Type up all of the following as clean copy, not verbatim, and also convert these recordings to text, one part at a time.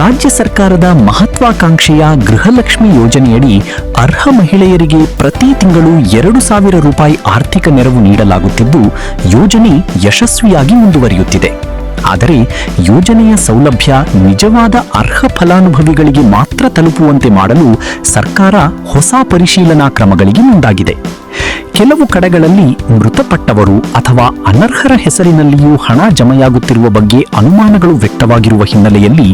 ರಾಜ್ಯ ಸರ್ಕಾರದ ಮಹತ್ವಾಕಾಂಕ್ಷೆಯ ಗೃಹಲಕ್ಷ್ಮಿ ಯೋಜನೆಯಡಿ ಅರ್ಹ ಮಹಿಳೆಯರಿಗೆ ಪ್ರತಿ ತಿಂಗಳು 2,000 ರೂಪಾಯಿ ಆರ್ಥಿಕ ನೆರವು ನೀಡಲಾಗುತ್ತಿದ್ದು, ಯೋಜನೆ ಯಶಸ್ವಿಯಾಗಿ ಮುಂದುವರಿಯುತ್ತಿದೆ. ಆದರೆ ಯೋಜನೆಯ ಸೌಲಭ್ಯ ನಿಜವಾದ ಅರ್ಹ ಫಲಾನುಭವಿಗಳಿಗೆ ಮಾತ್ರ ತಲುಪುವಂತೆ ಮಾಡಲು ಸರ್ಕಾರ ಹೊಸ ಪರಿಶೀಲನಾ ಕ್ರಮಗಳಿಗೆ ಮುಂದಾಗಿದೆ. ಕೆಲವು ಕಡೆಗಳಲ್ಲಿ ಮೃತಪಟ್ಟವರು ಅಥವಾ ಅನರ್ಹರ ಹೆಸರಿನಲ್ಲಿಯೂ ಹಣ ಜಮೆಯಾಗುತ್ತಿರುವ ಬಗ್ಗೆ ಅನುಮಾನಗಳು ವ್ಯಕ್ತವಾಗಿರುವ ಹಿನ್ನೆಲೆಯಲ್ಲಿ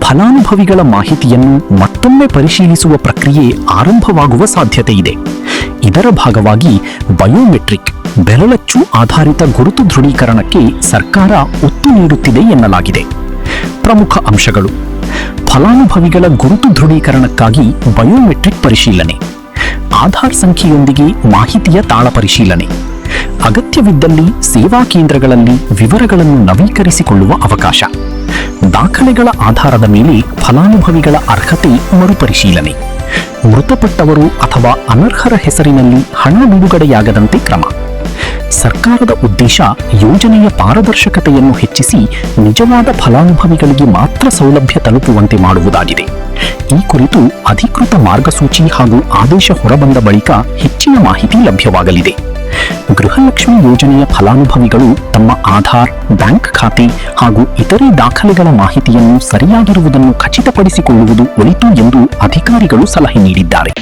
ಫಲಾನುಭವಿಗಳ ಮಾಹಿತಿಯನ್ನು ಮತ್ತೊಮ್ಮೆ ಪರಿಶೀಲಿಸುವ ಪ್ರಕ್ರಿಯೆ ಆರಂಭವಾಗುವ ಸಾಧ್ಯತೆ ಇದೆ. ಇದರ ಭಾಗವಾಗಿ ಬಯೋಮೆಟ್ರಿಕ್ ಬೆರಳಚ್ಚು ಆಧಾರಿತ ಗುರುತು ದೃಢೀಕರಣಕ್ಕೆ ಸರ್ಕಾರ ಒತ್ತು ನೀಡುತ್ತಿದೆ ಎನ್ನಲಾಗಿದೆ. ಪ್ರಮುಖ ಅಂಶಗಳು: ಫಲಾನುಭವಿಗಳ ಗುರುತು ದೃಢೀಕರಣಕ್ಕಾಗಿ ಬಯೋಮೆಟ್ರಿಕ್ ಪರಿಶೀಲನೆ, ಆಧಾರ್ ಸಂಖ್ಯೆಯೊಂದಿಗೆ ಮಾಹಿತಿಯ ತಾಳ ಪರಿಶೀಲನೆ, ಅಗತ್ಯವಿದ್ದಲ್ಲಿ ಸೇವಾ ಕೇಂದ್ರಗಳಲ್ಲಿ ವಿವರಗಳನ್ನು ನವೀಕರಿಸಿಕೊಳ್ಳುವ ಅವಕಾಶ, ದಾಖಲೆಗಳ ಆಧಾರದ ಮೇಲೆ ಫಲಾನುಭವಿಗಳ ಅರ್ಹತೆ ಮರುಪರಿಶೀಲನೆ, ಮೃತಪಟ್ಟವರು ಅಥವಾ ಅನರ್ಹರ ಹೆಸರಿನಲ್ಲಿ ಹಣ ಬಿಡುಗಡೆಯಾಗದಂತೆ ಕ್ರಮ. ಸರ್ಕಾರದ ಉದ್ದೇಶ ಯೋಜನೆಯ ಪಾರದರ್ಶಕತೆಯನ್ನು ಹೆಚ್ಚಿಸಿ ನಿಜವಾದ ಫಲಾನುಭವಿಗಳಿಗೆ ಮಾತ್ರ ಸೌಲಭ್ಯ ತಲುಪುವಂತೆ ಮಾಡುವುದಾಗಿದೆ. ಈ ಕುರಿತು ಅಧಿಕೃತ ಮಾರ್ಗಸೂಚಿ ಹಾಗೂ ಆದೇಶ ಹೊರಬಂದ ಬಳಿಕ ಹೆಚ್ಚಿನ ಮಾಹಿತಿ ಲಭ್ಯವಾಗಲಿದೆ. ಗೃಹಲಕ್ಷ್ಮಿ ಯೋಜನೆಯ ಫಲಾನುಭವಿಗಳು ತಮ್ಮ ಆಧಾರ್, ಬ್ಯಾಂಕ್ ಖಾತೆ ಹಾಗೂ ಇತರೆ ದಾಖಲೆಗಳ ಮಾಹಿತಿಯನ್ನು ಸರಿಯಾಗಿರುವುದನ್ನು ಖಚಿತಪಡಿಸಿಕೊಳ್ಳುವುದು ಒಳಿತು ಎಂದು ಅಧಿಕಾರಿಗಳು ಸಲಹೆ ನೀಡಿದ್ದಾರೆ.